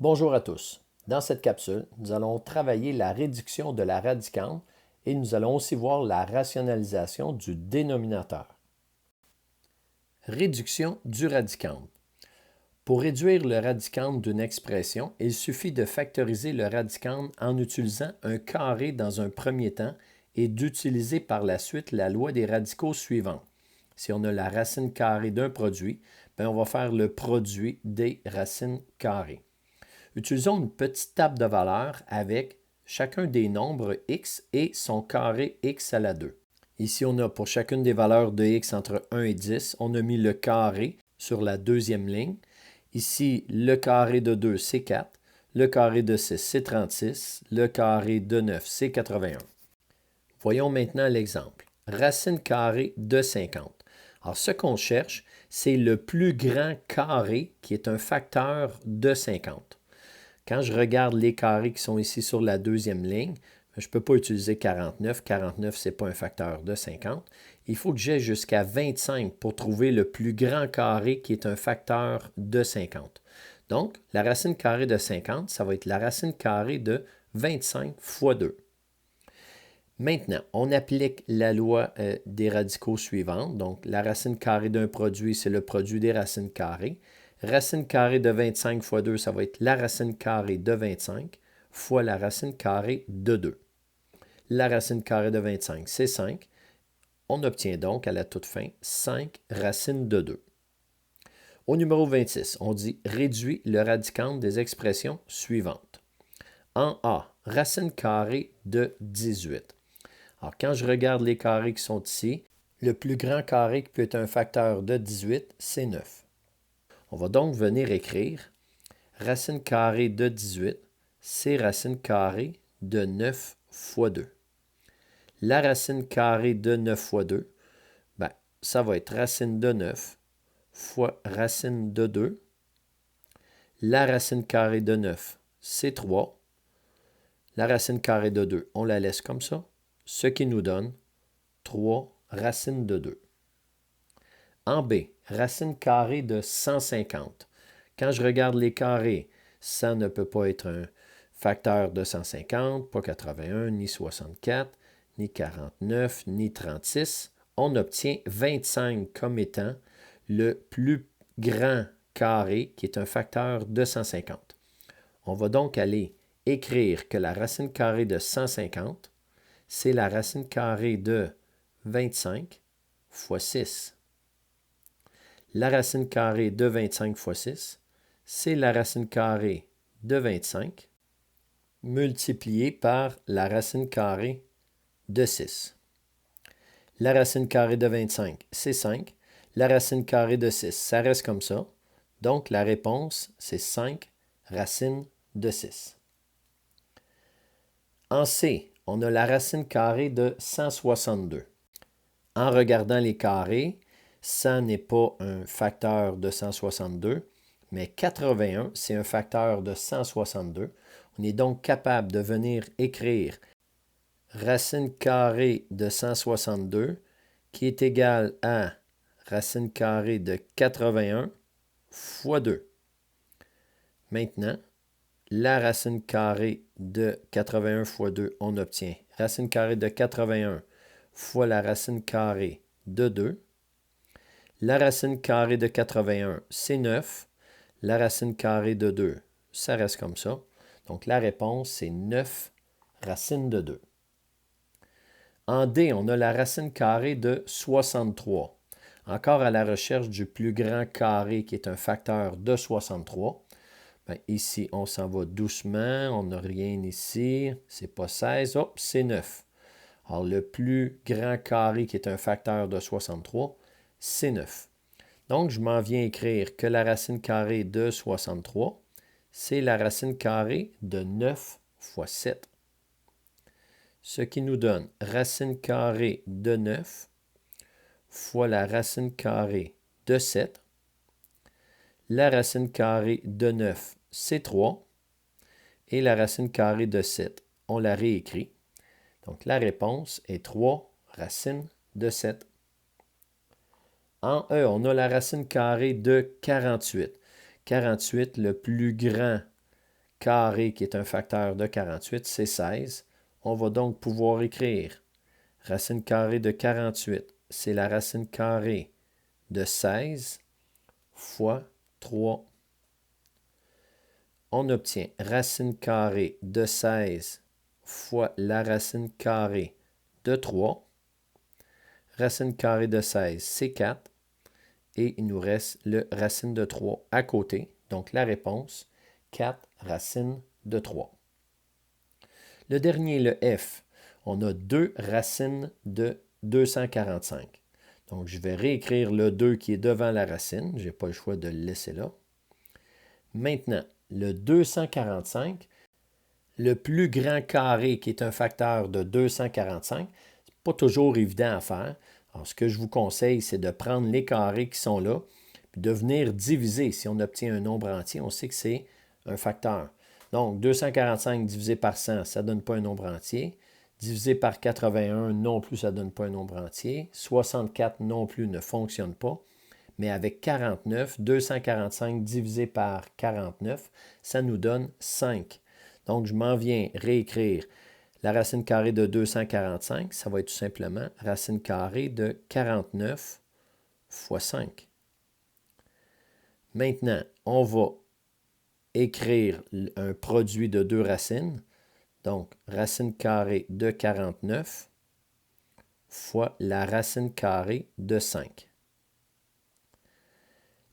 Bonjour à tous. Dans cette capsule, nous allons travailler la réduction de la radicande et nous allons aussi voir la rationalisation du dénominateur. Réduction du radicande. Pour réduire le radicande d'une expression, il suffit de factoriser le radicande en utilisant un carré dans un premier temps et d'utiliser par la suite la loi des radicaux suivante. Si on a la racine carrée d'un produit, on va faire le produit des racines carrées. Utilisons une petite table de valeurs avec chacun des nombres x et son carré x à la 2. Ici, on a pour chacune des valeurs de x entre 1 et 10, on a mis le carré sur la deuxième ligne. Ici, le carré de 2, c'est 4. Le carré de 6, c'est 36. Le carré de 9, c'est 81. Voyons maintenant l'exemple. Racine carrée de 50. Alors, ce qu'on cherche, c'est le plus grand carré qui est un facteur de 50. Quand je regarde les carrés qui sont ici sur la deuxième ligne, je ne peux pas utiliser 49. 49, ce n'est pas un facteur de 50. Il faut que j'aille jusqu'à 25 pour trouver le plus grand carré qui est un facteur de 50. Donc, la racine carrée de 50, ça va être la racine carrée de 25 fois 2. Maintenant, on applique la loi des radicaux suivantes. Donc, la racine carrée d'un produit, c'est le produit des racines carrées. Racine carrée de 25 fois 2, ça va être la racine carrée de 25 fois la racine carrée de 2. La racine carrée de 25, c'est 5. On obtient donc à la toute fin 5 racines de 2. Au numéro 26, on dit « Réduis le radicande des expressions suivantes ». En A, racine carrée de 18. Alors, quand je regarde les carrés qui sont ici, le plus grand carré qui peut être un facteur de 18, c'est 9. On va donc venir écrire racine carrée de 18, c'est racine carrée de 9 fois 2. La racine carrée de 9 fois 2, ça va être racine de 9 fois racine de 2. La racine carrée de 9, c'est 3. La racine carrée de 2, on la laisse comme ça, ce qui nous donne 3 racines de 2. En B, racine carrée de 150. Quand je regarde les carrés, ça ne peut pas être un facteur de 150, pas 81, ni 64, ni 49, ni 36. On obtient 25 comme étant le plus grand carré qui est un facteur de 150. On va donc aller écrire que la racine carrée de 150, c'est la racine carrée de 25 fois 6. La racine carrée de 25 fois 6, c'est la racine carrée de 25 multipliée par la racine carrée de 6. La racine carrée de 25, c'est 5. La racine carrée de 6, ça reste comme ça. Donc, la réponse, c'est 5 racines de 6. En C, on a la racine carrée de 162. En regardant les carrés, 100 n'est pas un facteur de 162, mais 81, c'est un facteur de 162. On est donc capable de venir écrire racine carrée de 162 qui est égale à racine carrée de 81 fois 2. Maintenant, la racine carrée de 81 fois 2, on obtient racine carrée de 81 fois la racine carrée de 2. La racine carrée de 81, c'est 9. La racine carrée de 2, ça reste comme ça. Donc, la réponse, c'est 9 racines de 2. En D, on a la racine carrée de 63. Encore à la recherche du plus grand carré qui est un facteur de 63. Ici, on s'en va doucement. On n'a rien ici. C'est pas 16. Hop, c'est 9. Alors, le plus grand carré qui est un facteur de 63, c'est 9. Donc, je m'en viens écrire que la racine carrée de 63, c'est la racine carrée de 9 fois 7. Ce qui nous donne racine carrée de 9 fois la racine carrée de 7. La racine carrée de 9, c'est 3. Et la racine carrée de 7, on la réécrit. Donc, la réponse est 3 racines de 7. En E, on a la racine carrée de 48. 48, le plus grand carré, qui est un facteur de 48, c'est 16. On va donc pouvoir écrire racine carrée de 48, c'est la racine carrée de 16 fois 3. On obtient racine carrée de 16 fois la racine carrée de 3. Racine carrée de 16, c'est 4. Et il nous reste le racine de 3 à côté. Donc la réponse, 4 racines de 3. Le dernier, le F, on a 2 racines de 245. Donc je vais réécrire le 2 qui est devant la racine. Je n'ai pas le choix de le laisser là. Maintenant, le 245, le plus grand carré qui est un facteur de 245, ce n'est pas toujours évident à faire. Alors, ce que je vous conseille, c'est de prendre les carrés qui sont là, puis de venir diviser. Si on obtient un nombre entier, on sait que c'est un facteur. Donc, 245 divisé par 100, ça ne donne pas un nombre entier. Divisé par 81, non plus, ça ne donne pas un nombre entier. 64 non plus ne fonctionne pas. Mais avec 49, 245 divisé par 49, ça nous donne 5. Donc, je m'en viens réécrire la racine carrée de 245. Ça va être tout simplement racine carrée de 49 fois 5. Maintenant, on va écrire un produit de deux racines. Donc, racine carrée de 49 fois la racine carrée de 5.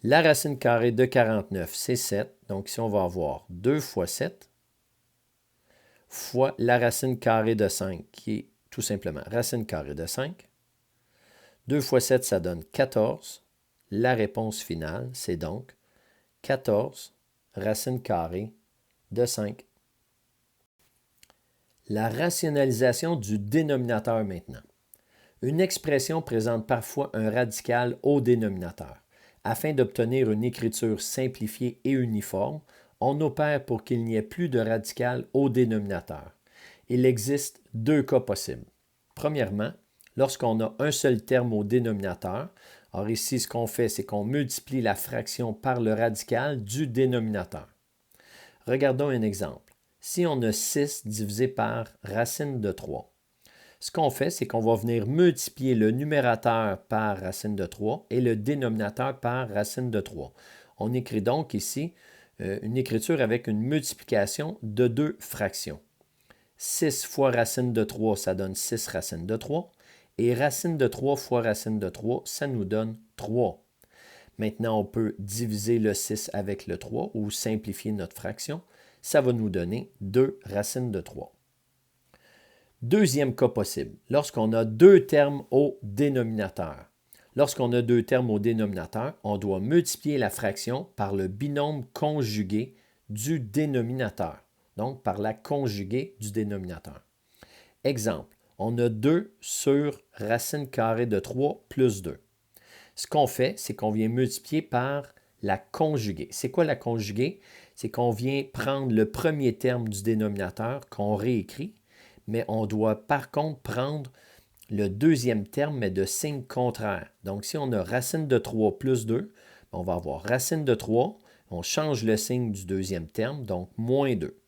La racine carrée de 49, c'est 7. Donc, ici, on va avoir 2 fois 7 fois la racine carrée de 5, qui est tout simplement racine carrée de 5. 2 fois 7, ça donne 14. La réponse finale, c'est donc 14 racine carrée de 5. La rationalisation du dénominateur maintenant. Une expression présente parfois un radical au dénominateur. Afin d'obtenir une écriture simplifiée et uniforme, on opère pour qu'il n'y ait plus de radical au dénominateur. Il existe deux cas possibles. Premièrement, lorsqu'on a un seul terme au dénominateur, alors ici, ce qu'on fait, c'est qu'on multiplie la fraction par le radical du dénominateur. Regardons un exemple. Si on a 6 divisé par racine de 3, ce qu'on fait, c'est qu'on va venir multiplier le numérateur par racine de 3 et le dénominateur par racine de 3. On écrit donc ici une écriture avec une multiplication de deux fractions. 6 fois racine de 3, ça donne 6 racines de 3. Et racine de 3 fois racine de 3, ça nous donne 3. Maintenant, on peut diviser le 6 avec le 3 ou simplifier notre fraction. Ça va nous donner 2 racines de 3. Deuxième cas possible, lorsqu'on a deux termes au dénominateur. Lorsqu'on a deux termes au dénominateur, on doit multiplier la fraction par le binôme conjugué du dénominateur, donc par la conjuguée du dénominateur. Exemple, on a 2 sur racine carrée de 3 plus 2. Ce qu'on fait, c'est qu'on vient multiplier par la conjuguée. C'est quoi la conjuguée? C'est qu'on vient prendre le premier terme du dénominateur qu'on réécrit, mais on doit par contre prendre le deuxième terme, mais de signe contraire. Donc, si on a racine de 3 plus 2, on va avoir racine de 3, on change le signe du deuxième terme, donc moins 2.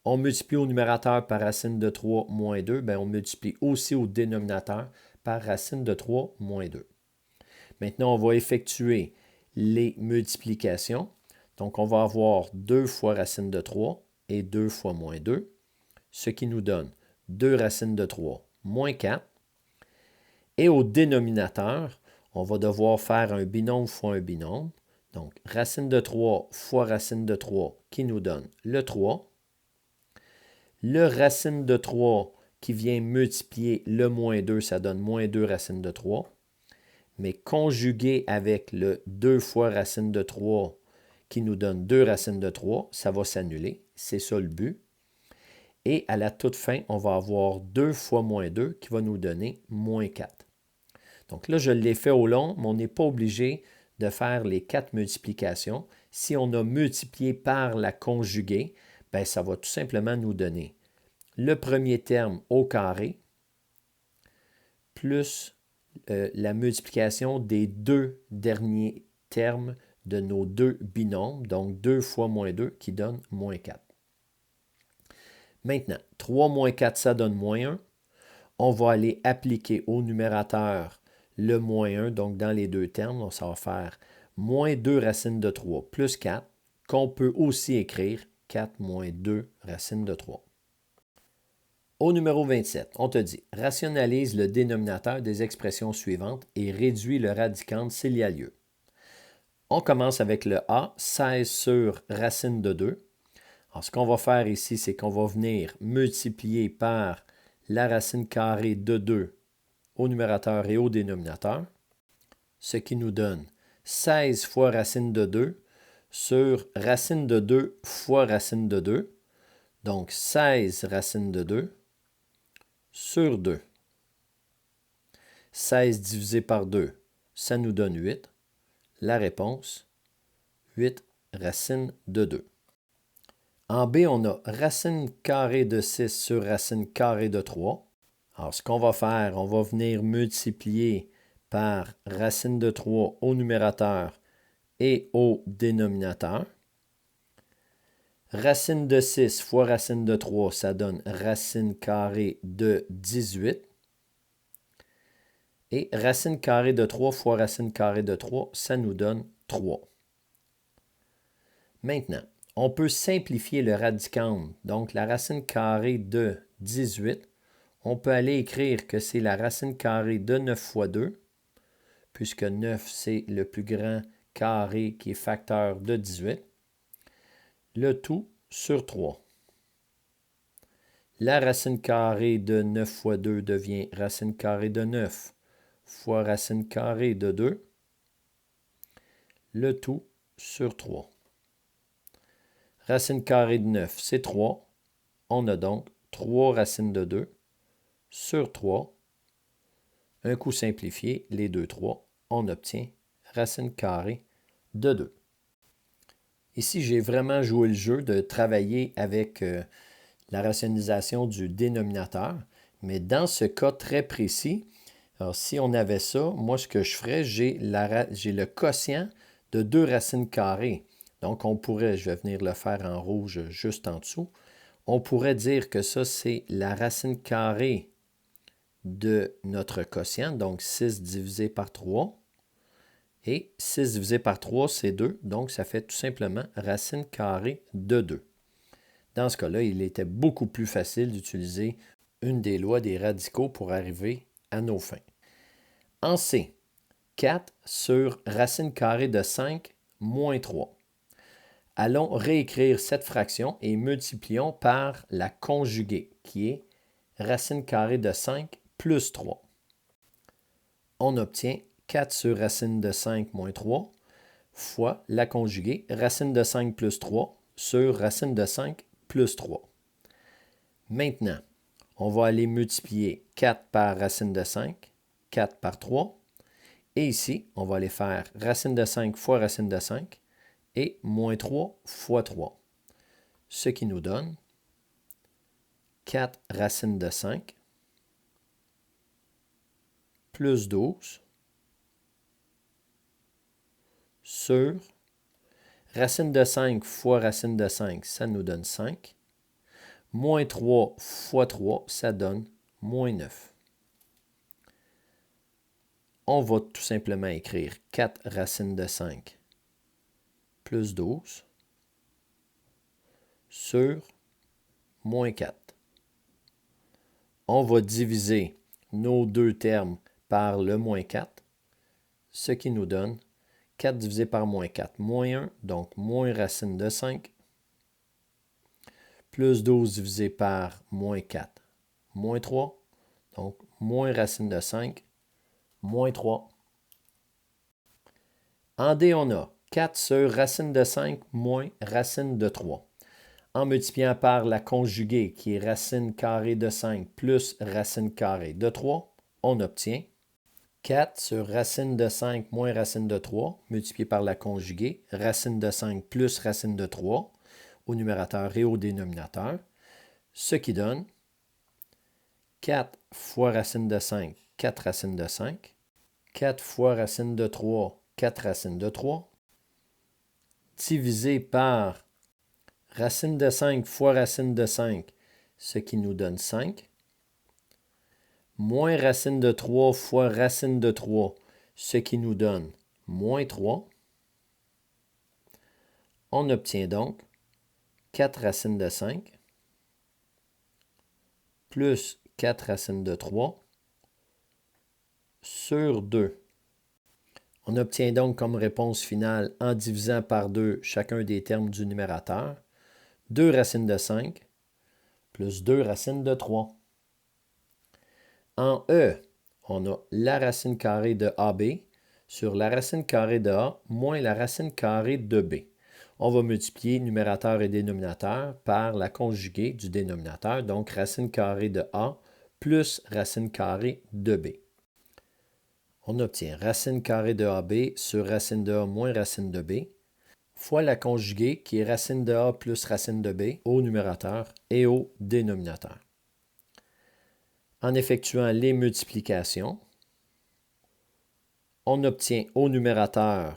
On multiplie au numérateur par racine de 3 moins 2, bien on multiplie aussi au dénominateur par racine de 3 moins 2. Maintenant, on va effectuer les multiplications. Donc, on va avoir 2 fois racine de 3 et 2 fois moins 2, ce qui nous donne 2 racines de 3 moins 4. Et au dénominateur, on va devoir faire un binôme fois un binôme. Donc, racine de 3 fois racine de 3 qui nous donne le 3. Le racine de 3 qui vient multiplier le moins 2, ça donne moins 2 racine de 3. Mais conjugué avec le 2 fois racine de 3 qui nous donne 2 racines de 3, ça va s'annuler. C'est ça le but. Et à la toute fin, on va avoir 2 fois moins 2 qui va nous donner moins 4. Donc là, je l'ai fait au long, mais on n'est pas obligé de faire les 4 multiplications. Si on a multiplié par la conjuguée, bien, ça va tout simplement nous donner le premier terme au carré plus la multiplication des deux derniers termes de nos deux binômes, donc 2 fois moins 2 qui donne moins 4. Maintenant, 3 moins 4, ça donne moins 1. On va aller appliquer au numérateur le moins 1, donc dans les deux termes, donc ça va faire moins 2 racine de 3 plus 4, qu'on peut aussi écrire 4 moins 2 racine de 3. Au numéro 27, on te dit « Rationalise le dénominateur des expressions suivantes et réduis le radicande s'il y a lieu. » On commence avec le A, 16 sur racine de 2. Alors, ce qu'on va faire ici, c'est qu'on va venir multiplier par la racine carrée de 2 au numérateur et au dénominateur, ce qui nous donne 16 fois racine de 2 sur racine de 2 fois racine de 2, donc 16 racine de 2 sur 2. 16 divisé par 2, ça nous donne 8. La réponse, 8 racine de 2. En B, on a racine carrée de 6 sur racine carrée de 3. Alors, ce qu'on va faire, on va venir multiplier par racine de 3 au numérateur et au dénominateur. Racine de 6 fois racine de 3, ça donne racine carrée de 18. Et racine carrée de 3 fois racine carrée de 3, ça nous donne 3. Maintenant, on peut simplifier le radicande. Donc, la racine carrée de 18, on peut aller écrire que c'est la racine carrée de 9 fois 2, puisque 9, c'est le plus grand carré qui est facteur de 18. Le tout sur 3. La racine carrée de 9 fois 2 devient racine carrée de 9 fois racine carrée de 2. Le tout sur 3. Racine carrée de 9, c'est 3. On a donc 3 racines de 2 sur 3. Un coup simplifié, les deux 3, on obtient racine carrée de 2. Ici, j'ai vraiment joué le jeu de travailler avec la rationalisation du dénominateur. Mais dans ce cas très précis, alors si on avait ça, moi ce que je ferais, j'ai le quotient de 2 racines carrées. Donc on pourrait, je vais venir le faire en rouge juste en dessous, on pourrait dire que ça c'est la racine carrée de notre quotient, donc 6 divisé par 3. Et 6 divisé par 3, c'est 2, donc ça fait tout simplement racine carrée de 2. Dans ce cas-là, il était beaucoup plus facile d'utiliser une des lois des radicaux pour arriver à nos fins. En C, 4 sur racine carrée de 5 moins 3. Allons réécrire cette fraction et multiplions par la conjuguée, qui est racine carrée de 5 plus 3. On obtient 4 sur racine de 5 moins 3 fois la conjuguée, racine de 5 plus 3 sur racine de 5 plus 3. Maintenant, on va aller multiplier 4 par racine de 5, 4 par 3. Et ici, on va aller faire racine de 5 fois racine de 5 et moins 3 fois 3. Ce qui nous donne 4 racine de 5 plus 12 sur racine de 5 fois racine de 5, ça nous donne 5. Moins 3 fois 3, ça donne moins 9. On va tout simplement écrire 4 racine de 5 plus 12 sur moins 4. On va diviser nos deux termes par le moins 4, ce qui nous donne 4 divisé par moins 4, moins 1, donc moins racine de 5, plus 12 divisé par moins 4, moins 3, donc moins racine de 5, moins 3. En D, on a 4 sur racine de 5 moins racine de 3. En multipliant par la conjuguée, qui est racine carrée de 5 plus racine carrée de 3, on obtient 4 sur racine de 5 moins racine de 3, multiplié par la conjuguée, racine de 5 plus racine de 3, au numérateur et au dénominateur, ce qui donne 4 fois racine de 5, 4 racines de 5, 4 fois racine de 3, 4 racines de 3, divisé par racine de 5 fois racine de 5, ce qui nous donne 5, moins racine de 3 fois racine de 3, ce qui nous donne moins 3. On obtient donc 4 racines de 5 plus 4 racines de 3 sur 2. On obtient donc comme réponse finale, en divisant par 2 chacun des termes du numérateur, 2 racines de 5 plus 2 racines de 3. En E, on a la racine carrée de AB sur la racine carrée de A moins la racine carrée de B. On va multiplier numérateur et dénominateur par la conjuguée du dénominateur, donc racine carrée de A plus racine carrée de B. On obtient racine carrée de AB sur racine de A moins racine de B, fois la conjuguée qui est racine de A plus racine de B au numérateur et au dénominateur. En effectuant les multiplications, on obtient au numérateur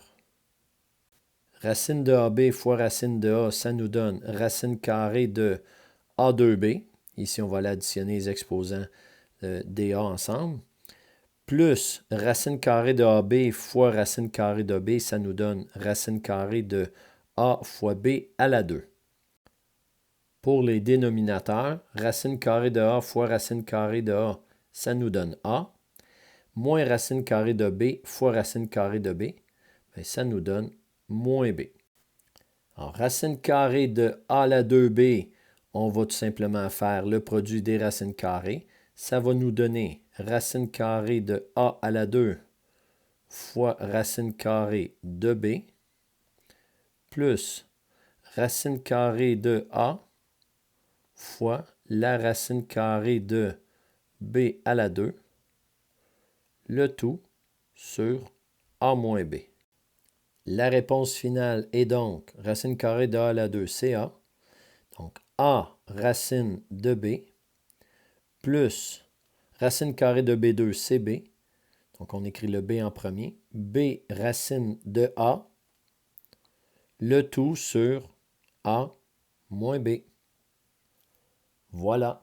racine de AB fois racine de A, ça nous donne racine carrée de A2B. Ici, on va l'additionner les exposants des A ensemble. Plus racine carrée de AB fois racine carrée de B, ça nous donne racine carrée de A fois B à la 2. Pour les dénominateurs, racine carrée de A fois racine carrée de A, ça nous donne A, moins racine carrée de B fois racine carrée de B, bien, ça nous donne moins B. Alors, racine carrée de A à la 2B, on va tout simplement faire le produit des racines carrées. Ça va nous donner racine carrée de A à la 2 fois racine carrée de B, plus racine carrée de A fois la racine carrée de B à la 2, le tout sur A moins B. La réponse finale est donc racine carrée de A à la 2, c'est A. Donc A racine de B plus racine carrée de B2, c'est B. Donc on écrit le B en premier. B racine de A, le tout sur A moins B. Voilà.